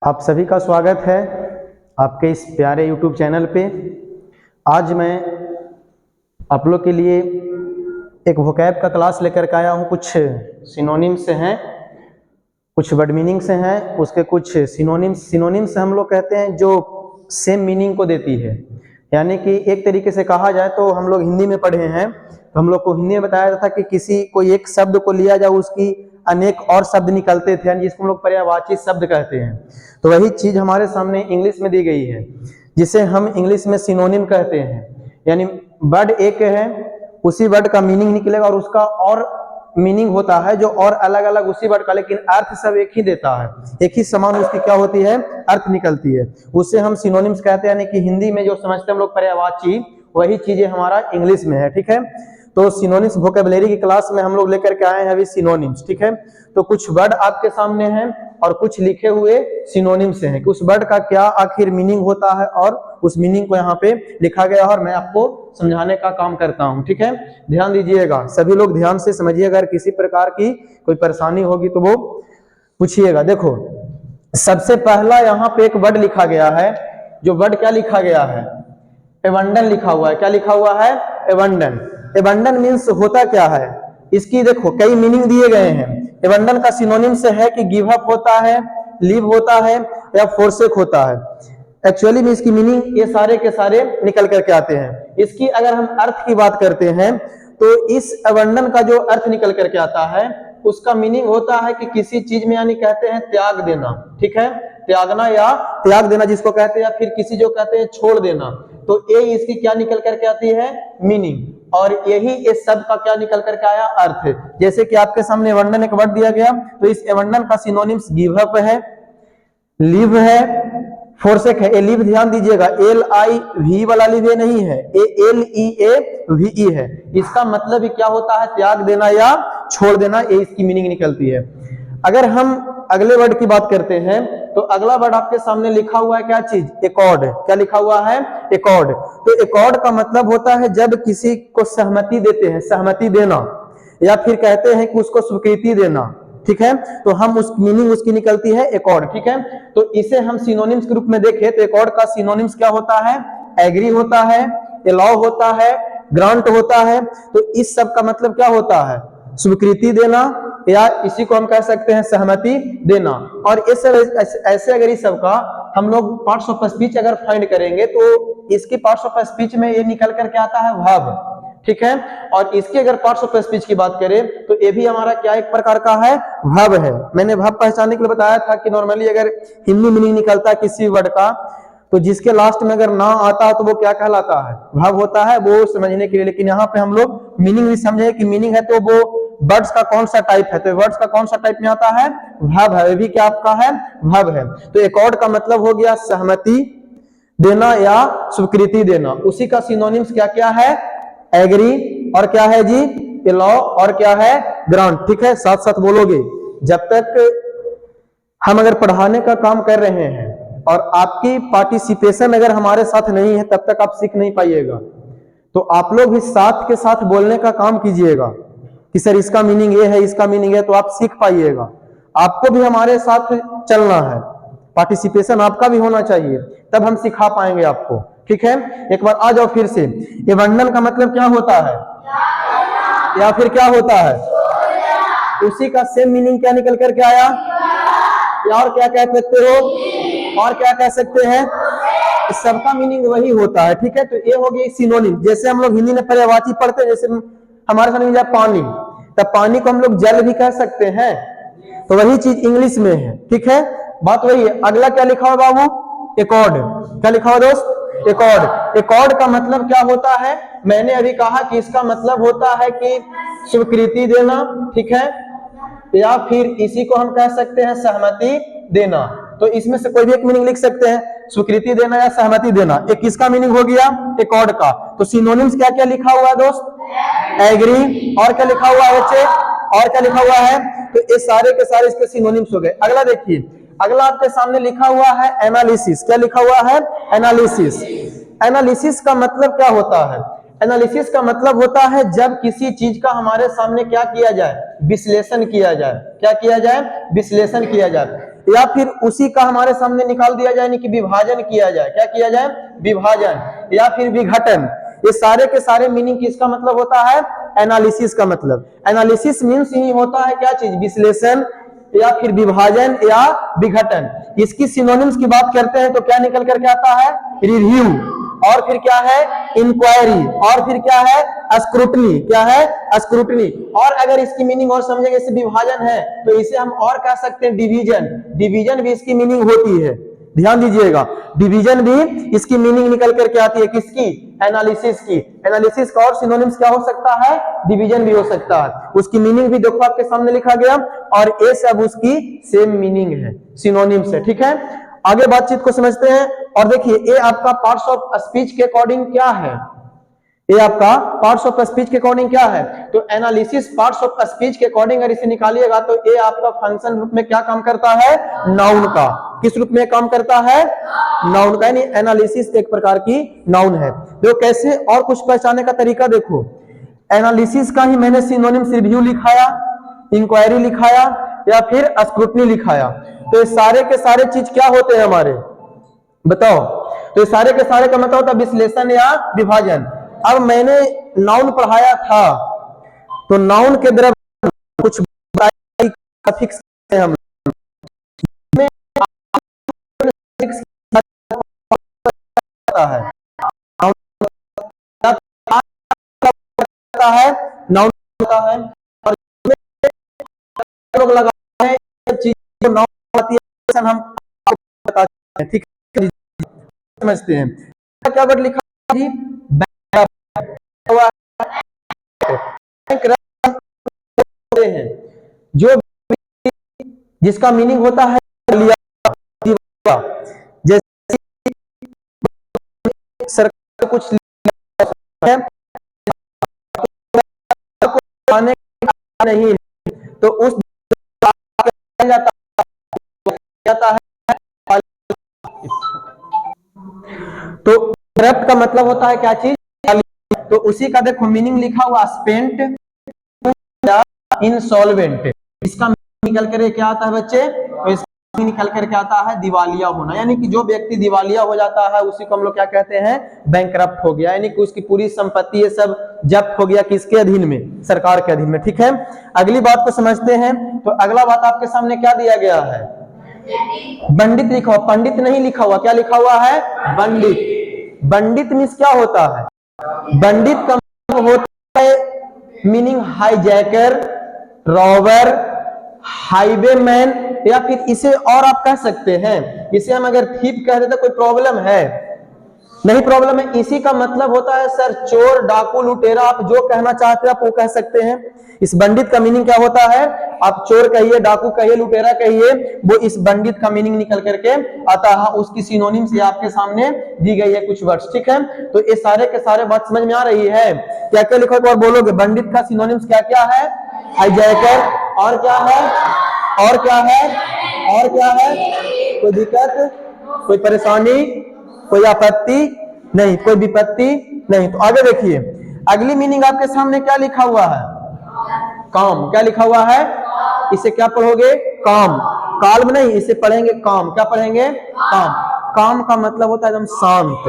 आप सभी का स्वागत है आपके इस प्यारे YouTube चैनल पे। आज मैं आप लोग के लिए एक वोकैब का क्लास लेकर के आया हूँ। कुछ सिनोनिम्स हैं, कुछ वर्ड मीनिंग से हैं, उसके कुछ सिनोनिम्स हम लोग कहते हैं जो सेम मीनिंग को देती है। यानी कि एक तरीके से कहा जाए तो हम लोग हिंदी में पढ़े हैं, तो हम लोग को हिंदी में बताया जाता था कि किसी कोई एक शब्द को लिया जाए, उसकी अनेक और शब्द निकलते थे, यानी जिसको हम लोग पर्यायवाची शब्द कहते हैं। तो वही चीज हमारे सामने इंग्लिश में दी गई है, जिसे हम इंग्लिश में सिनोनिम कहते हैं। यानी वर्ड एक है, उसी वर्ड का मीनिंग निकलेगा और उसका और मीनिंग होता है जो और अलग अलग उसी वर्ड का, लेकिन अर्थ सब एक ही देता है, एक ही समान उसकी क्या होती है, अर्थ निकलती है। उसे हम सिनोनिम्स कहते हैं। यानी कि हिंदी में जो समझते हैं हम लोग पर्यायवाची, वही चीजें हमारा इंग्लिश में है। ठीक है, तो सिनोनिम्स वोकैबुलरी की क्लास में हम लोग लेकर के आए हैं अभी सिनोनिम्स। ठीक है, तो कुछ वर्ड आपके सामने हैं और कुछ लिखे हुए सिनोनिम्स हैं कि उस वर्ड का क्या आखिर मीनिंग होता है, और उस मीनिंग को यहाँ पे लिखा गया है और मैं आपको समझाने का काम करता हूँ। ठीक है, ध्यान दीजिएगा, सभी लोग ध्यान से समझिएगा। अगर किसी प्रकार की कोई परेशानी होगी तो वो पूछिएगा। देखो, सबसे पहला यहाँ पे एक वर्ड लिखा गया है। जो वर्ड क्या लिखा गया है, एबंडन लिखा हुआ है। क्या लिखा हुआ है, एबंडन। एबंडन मीन्स होता क्या है, इसकी देखो कई मीनिंग दिए गए हैं। एबंडन का सिनोनिम से है कि गिव अप होता है, लीव होता है या फोरसेक होता है। एक्चुअली में इसकी मीनिंग ये सारे के सारे निकल करके आते हैं। इसकी अगर हम अर्थ की बात करते हैं तो इस एबंडन का जो अर्थ निकल करके आता है, उसका मीनिंग होता है कि किसी चीज में, यानी कहते हैं त्याग देना। ठीक है, त्यागना या त्याग देना जिसको कहते हैं, या फिर किसी जो कहते हैं छोड़ देना। तो ये इसकी क्या निकल करके आती है, मीनिंग, और यही इस शब्द का क्या निकल करके आया, अर्थ। जैसे कि आपके सामने एबंडन एक वर्ड दिया गया, तो इस एबंडन का सिनोनिम्स गिव अप है, लिव है, फोरसेक है। ए लिव ध्यान दीजिएगा, LIV वाला लिव नहीं है, LEAVE है। इसका मतलब ही क्या होता है, त्याग देना या छोड़ देना, ये इसकी मीनिंग निकलती है। अगर हम अगले वर्ड की बात करते हैं तो अगला वर्ड आपके सामने लिखा हुआ है क्या चीज, एकॉर्ड। क्या लिखा हुआ है, एकॉर्ड। तो एकॉर्ड का मतलब होता है जब किसी को सहमति देते हैं, सहमति देना, या फिर कहते हैं कि उसको स्वीकृति देना। ठीक है, तो हम उस मीनिंग उसकी निकलती है एकॉर्ड। ठीक है, तो इसे हम सिनोनिम्स के रूप में देखें तो एकॉर्ड का सिनोनिम्स क्या होता है, एग्री होता है, अलाउ होता है, ग्रांट होता है। तो इस सब का मतलब क्या होता है, स्वीकृति देना, या इसी को हम कह सकते हैं सहमति देना। और ऐसे अगर इस सब का हम लोग पार्ट्स ऑफ स्पीच अगर फाइंड करेंगे तो इसकी पार्ट्स ऑफ स्पीच में ये निकल करके आता है वर्ब। ठीक है, और इसके अगर पार्ट्स ऑफ स्पीच की बात करें तो ये भी हमारा क्या एक प्रकार का है, वर्ब है। मैंने वर्ब पहचानने के लिए बताया था कि नॉर्मली अगर हिंदी मीनिंग निकलता है किसी वर्ड का, तो जिसके लास्ट में अगर ना आता है तो वो क्या कहलाता है, वर्ब होता है, वो समझने के लिए। लेकिन यहाँ पे हम लोग मीनिंग भी समझे कि मीनिंग है तो वो वर्ड्स का कौन सा टाइप है, तो वर्ड्स का कौन सा टाइप में आता है, वर्ब है। भी क्या आपका है, वर्ब है। तो एकॉर्ड का मतलब हो गया सहमति देना या स्वीकृति देना। उसी का सिनोनिम्स क्या क्या है, एग्री, और क्या है जी, अलाउ, और क्या है, ग्रांट। ठीक है, साथ साथ बोलोगे। जब तक हम अगर पढ़ाने का काम कर रहे हैं और आपकी पार्टिसिपेशन अगर हमारे साथ नहीं है, तब तक आप सीख नहीं पाइएगा। तो आप लोग भी साथ के साथ बोलने का काम कीजिएगा कि सर इसका मीनिंग ये है, इसका मीनिंग है, तो आप सीख पाइएगा। आपको भी हमारे साथ चलना है, पार्टिसिपेशन आपका भी होना चाहिए, तब हम सिखा पाएंगे आपको। ठीक है, एक बार आ जाओ फिर से। एबंडन का मतलब क्या होता है, या फिर क्या होता है, उसी का सेम मीनिंग क्या निकल करके आया, या और क्या कह सकते हो, और क्या कह सकते हैं, इस सबका मीनिंग वही होता है। ठीक है, तो ये हो गई सिनोनिम। जैसे हम लोग हिंदी में पर्यायवाची पढ़ते हैं, जैसे हमारे सामने जाए पानी, तब पानी को हम लोग जल भी कह सकते हैं, तो वही चीज इंग्लिश में है। ठीक है, बात वही है। अगला क्या लिखा हुआ बाबू, एकॉर्ड। क्या लिखा हुआ दोस्त, एकॉर्ड। एकॉर्ड का मतलब क्या होता है, मैंने अभी कहा कि इसका मतलब होता है कि स्वीकृति देना। ठीक है, या फिर इसी को हम कह सकते हैं सहमति देना। तो इसमें से कोई भी एक मीनिंग लिख सकते हैं, स्वीकृति देना या सहमति देना। एक किसका मीनिंग हो गया, एकॉर्ड का। तो सिनोनिम्स क्या क्या लिखा हुआ है दोस्त, एग्री, और क्या लिखा हुआ है बच्चे, और क्या लिखा हुआ है। तो ये सारे के सारे इसके सिनोनिम्स हो गए। अगला देखिए, अगला आपके सामने लिखा हुआ है एनालिसिस। क्या लिखा हुआ है, एनालिसिस। एनालिसिस का मतलब क्या होता है, एनालिसिस का मतलब होता है जब किसी चीज का हमारे सामने क्या किया जाए, विश्लेषण किया जाए। क्या किया जाए, विश्लेषण किया जाए। या फिर उसी का हमारे सामने निकाल दिया जाए, यानी कि विभाजन किया जाए। क्या किया जाए? विभाजन या फिर विघटन। ये सारे के सारे मीनिंग किसका मतलब होता है? एनालिसिस का मतलब। एनालिसिस मीन्स ही होता है क्या चीज? विश्लेषण या फिर विभाजन या विघटन। इसकी सिनोनिम्स की बात करते हैं तो क्या निकल करके आता है? रिव्यू, और फिर क्या है? इंक्वायरी, और फिर क्या है? स्क्रूटनी। क्या है? स्क्रूटनी। और अगर इसकी मीनिंग और समझेंगे, इसे विभाजन है तो इसे हम और कह सकते हैं डिवीजन। डिवीजन भी इसकी मीनिंग होती है, ध्यान दीजिएगा। डिवीजन भी इसकी मीनिंग निकल करके आती है। किसकी? एनालिसिस की। एनालिसिस का और सिनोनिम्स क्या हो सकता है? डिवीजन भी हो सकता है। उसकी मीनिंग भी देखो आपके सामने लिखा गया, और ये सब उसकी सेम मीनिंग है, सिनोनिम्स है। ठीक है, आगे बातचीत को समझते हैं। और देखिए, ये आपका पार्ट्स ऑफ स्पीच के अकॉर्डिंग क्या है? ये आपका पार्ट्स ऑफ स्पीच के अकॉर्डिंग क्या है? तो एनालिसिस पार्ट्स ऑफ स्पीच के अकॉर्डिंग अगर इसे निकालिएगा तो ये आपका फंक्शन रूप में क्या काम करता है? नाउन का। किस रूप में काम करता है? नाउन का, यानी एनालिसिस एक प्रकार की नाउन है। देखो कैसे, और कुछ पहचानने का तरीका देखो। एनालिसिस का ही मैंने सिनोनिम्स रिव्यू लिखाया, इंक्वायरी लिखाया या फिर स्क्रूटनी लिखाया। तो ये सारे के सारे चीज क्या होते हैं हमारे? बताओ। तो ये सारे के सारे का मतलब होता है विश्लेषण या विभाजन। अब मैंने नाउन पढ़ाया था तो नाउन के द्रव्य कुछ फिक्स है, हम है नाउन होता है, और लोग लगाते हैं चीजें नाउन आती है, हम बताते हैं। ठीक है, समझते हैं क्या वर्ड लिखा जी? हैं जो जिसका मीनिंग होता है जैसे सरकार कुछ है नहीं तो उस जाता है। तो करप्ट का मतलब होता है क्या चीज? तो उसी का देखो मीनिंग लिखा हुआ स्पेंट इंसॉल्वेंट। इसका निकल कर क्या आता है बच्चे? तो इसका निकल कर क्या आता है? दिवालिया होना। यानी कि जो व्यक्ति दिवालिया हो जाता है उसी को हम लोग क्या कहते हैं? बैंकरप्ट हो गया, यानी कि उसकी पूरी संपत्ति ये सब जब्त हो गया। किसके अधीन में? सरकार के अधीन में। ठीक है, अगली बात को समझते हैं। तो अगला बात आपके सामने क्या दिया गया है? पंडित लिखा हुआ, पंडित नहीं लिखा हुआ। क्या लिखा हुआ है? पंडित। पंडित मीन्स क्या होता है? पंडित का मतलब होता है मीनिंग हाईजैकर, रॉबर, हाईवेमैन, या फिर इसे और आप कह सकते हैं, इसे हम अगर थीप कह देते कोई प्रॉब्लम है? नहीं प्रॉब्लम है। इसी का मतलब होता है सर चोर, डाकू, लुटेरा, आप जो कहना चाहते हैं आप वो कह सकते हैं। इस पंडित का मीनिंग क्या होता है? आप चोर कहिए, डाकू कहिए, लुटेरा कहिए, वो इस पंडित का मीनिंग निकल करके आता है। उसकी सिनोनिम से आपके सामने दी गई है कुछ वर्ड्स। ठीक है, तो ये सारे के सारे बात समझ में आ रही है? क्या क्या लिखो एक बार बोलोगे? पंडित का सिनोनिम्स क्या क्या है? हाईजैकर, और क्या है? और क्या है? और क्या है? कोई दिक्कत, कोई परेशानी, कोई आपत्ति नहीं, कोई विपत्ति नहीं। तो आगे देखिए, अगली मीनिंग आपके सामने क्या लिखा हुआ है? काम। क्या लिखा हुआ है? इसे क्या पढ़ोगे? काम। काल्म नहीं, इसे पढ़ेंगे काम। क्या पढ़ेंगे? काम। काम का मतलब होता है एकदम शांत।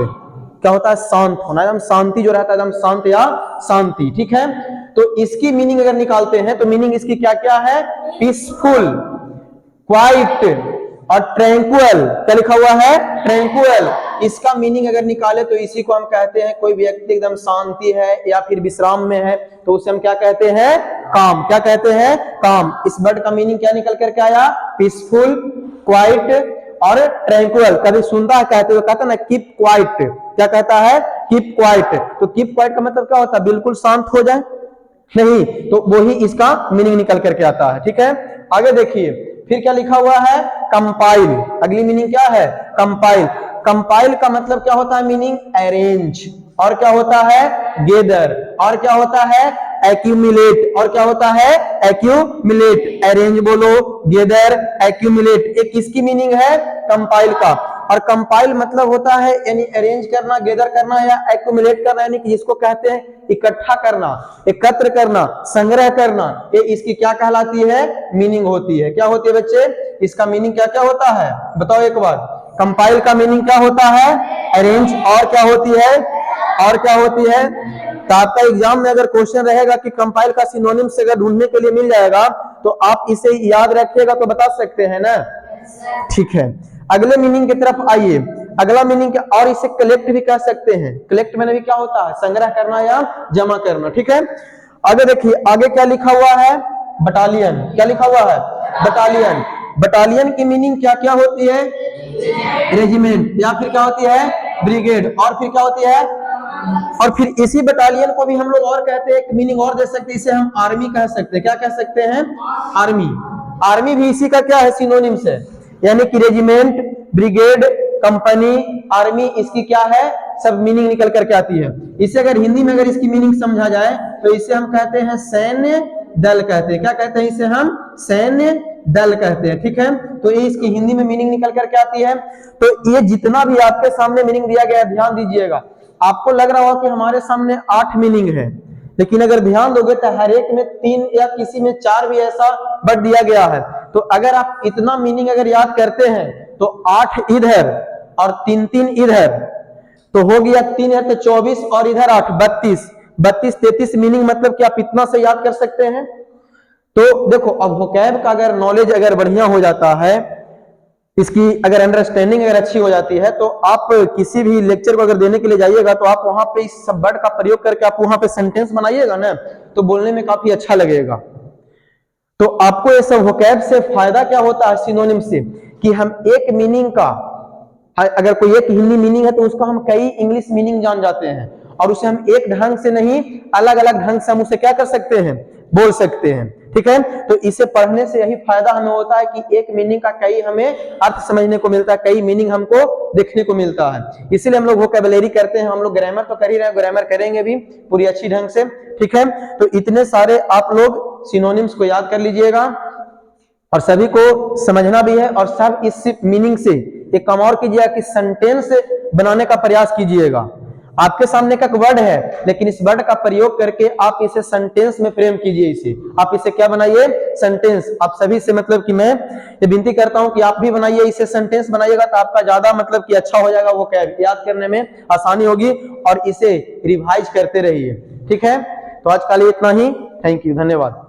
क्या होता है? शांत होना, एकदम शांति जो रहता है, एकदम शांत या शांति। ठीक है, तो इसकी मीनिंग अगर निकालते हैं तो मीनिंग इसकी क्या क्या है? पीसफुल, क्वाइट और ट्रैंक्विल। क्या लिखा हुआ है? ट्रैंक्विल। इसका मीनिंग अगर निकाले तो इसी को हम कहते हैं कोई व्यक्ति एकदम शांति है या फिर विश्राम में है तो उसे हम क्या कहते हैं? काम। क्या कहते हैं? काम। इस वर्ड का मीनिंग क्या निकल करके आया? पीसफुल, क्वाइट और ट्रैंक्विल। कभी सुनता है कहते हुए, कहता ना कीप क्वाइट। क्या कहता है? Keep quiet. तो कीप क्वाइट का मतलब क्या होता है? बिल्कुल शांत हो जाए, नहीं, तो वही इसका मीनिंग निकल करके आता है। ठीक है, आगे देखिए फिर क्या लिखा हुआ है? कंपाइल। अगली मीनिंग क्या है? कंपाइल। कंपाइल का मतलब क्या होता है? मीनिंग अरेंज, और क्या होता है? गेदर, और क्या होता है? एक्यूमुलेट, और क्या होता है? एक्यूमुलेट। अरेंज बोलो, गेदर, एक्यूमुलेट। एक किसकी मीनिंग है? कंपाइल का। और कंपाइल मतलब होता है यानी अरेंज करना, गैदर करना या एक्युमुलेट करना, यानी कि जिसको कहते हैं इकट्ठा करना, एकत्र करना, संग्रह करना, ये इसकी क्या कहलाती है? मीनिंग होती है। क्या होती है बच्चे? इसका मीनिंग क्या क्या होता है बताओ एक बार। कंपाइल का मीनिंग क्या होता है? अरेंज। और क्या होती है? और क्या होती है? तो आपका एग्जाम में अगर क्वेश्चन रहेगा कि कंपाइल का सिनोनिम से अगर ढूंढने के लिए मिल जाएगा तो आप इसे याद रखिएगा तो बता सकते हैं ना? ठीक है, अगले मीनिंग की तरफ आइए। अगला मीनिंग क्या? और इसे कलेक्ट भी कह सकते हैं। कलेक्ट मैंने भी क्या होता है? संग्रह करना या जमा करना। ठीक है, आगे देखिए, आगे क्या लिखा हुआ है? बटालियन। क्या लिखा हुआ है? बटालियन। बटालियन की मीनिंग क्या क्या होती है? रेजिमेंट, या फिर क्या होती है? ब्रिगेड। और फिर क्या होती है? और फिर इसी बटालियन को भी हम लोग और कहते हैं, एक मीनिंग और दे सकते हैं, इसे हम आर्मी कह सकते हैं। क्या कह सकते हैं? आर्मी। आर्मी भी इसी का क्या है? सिनोनिम्स है, यानी कि रेजिमेंट, ब्रिगेड, कंपनी, आर्मी, इसकी क्या है? सब मीनिंग निकल करके आती है। इसे अगर हिंदी में अगर इसकी मीनिंग समझा जाए तो इसे हम कहते हैं सैन्य दल कहते हैं। क्या कहते हैं? इसे हम सैन्य दल कहते हैं। ठीक है, तो ये इसकी हिंदी में मीनिंग निकल करके आती है। तो ये जितना भी आपके सामने मीनिंग दिया गया है ध्यान दीजिएगा। आपको लग रहा होगा कि हमारे सामने 8 मीनिंग है, लेकिन अगर ध्यान दोगे तो हर एक में 3 या किसी में 4 भी ऐसा बढ़ दिया गया है। तो अगर आप इतना मीनिंग अगर याद करते हैं तो 8 इधर और 3 इधर, तो हो गया 3 है तो 24 और इधर 8 32, 33 मीनिंग, मतलब कि आप इतना से याद कर सकते हैं। तो देखो, अब वोकैब का अगर नॉलेज अगर बढ़िया हो जाता है, इसकी अगर अंडरस्टैंडिंग अगर अच्छी हो जाती है, तो आप किसी भी लेक्चर को अगर देने के लिए जाइएगा तो आप वहां पे इस सब वर्ड का प्रयोग करके आप वहां पे सेंटेंस बनाइएगा ना, तो बोलने में काफी अच्छा लगेगा। तो आपको ये सब वोकैब से फायदा क्या होता है? सिनोनिम से, कि हम एक मीनिंग का, अगर कोई एक हिंदी मीनिंग है तो उसका हम कई इंग्लिश मीनिंग जान जाते हैं, और उसे हम एक ढंग से नहीं अलग अलग ढंग से हम उसे क्या कर सकते हैं? बोल सकते हैं। ठीक है, तो इसे पढ़ने से यही फायदा हमें होता है कि एक मीनिंग का कई हमें अर्थ समझने को मिलता है, कई मीनिंग हमको देखने को मिलता है। इसीलिए हम लोग वोकैबुलरी करते हैं। हम लोग ग्रामर तो कर ही रहे हैं, ग्रामर करेंगे भी पूरी अच्छी ढंग से। ठीक है, तो इतने सारे आप लोग सिनोनिम्स को याद कर लीजिएगा और सभी को समझना भी है, और सब इस मीनिंग से एक काम और कीजिएगा कि सेंटेंस बनाने का प्रयास कीजिएगा। आपके सामने का वर्ड है, लेकिन इस वर्ड का प्रयोग करके आप इसे सेंटेंस में फ्रेम कीजिए। इसे आप इसे क्या बनाइए? सेंटेंस। आप सभी से मतलब कि मैं ये विनती करता हूं कि आप भी बनाइए, इसे सेंटेंस बनाइएगा तो आपका ज्यादा मतलब कि अच्छा हो जाएगा, वो क्या याद करने में आसानी होगी, और इसे रिवाइज करते रहिए। ठीक है, तो आज के लिए इतना ही। थैंक यू, धन्यवाद।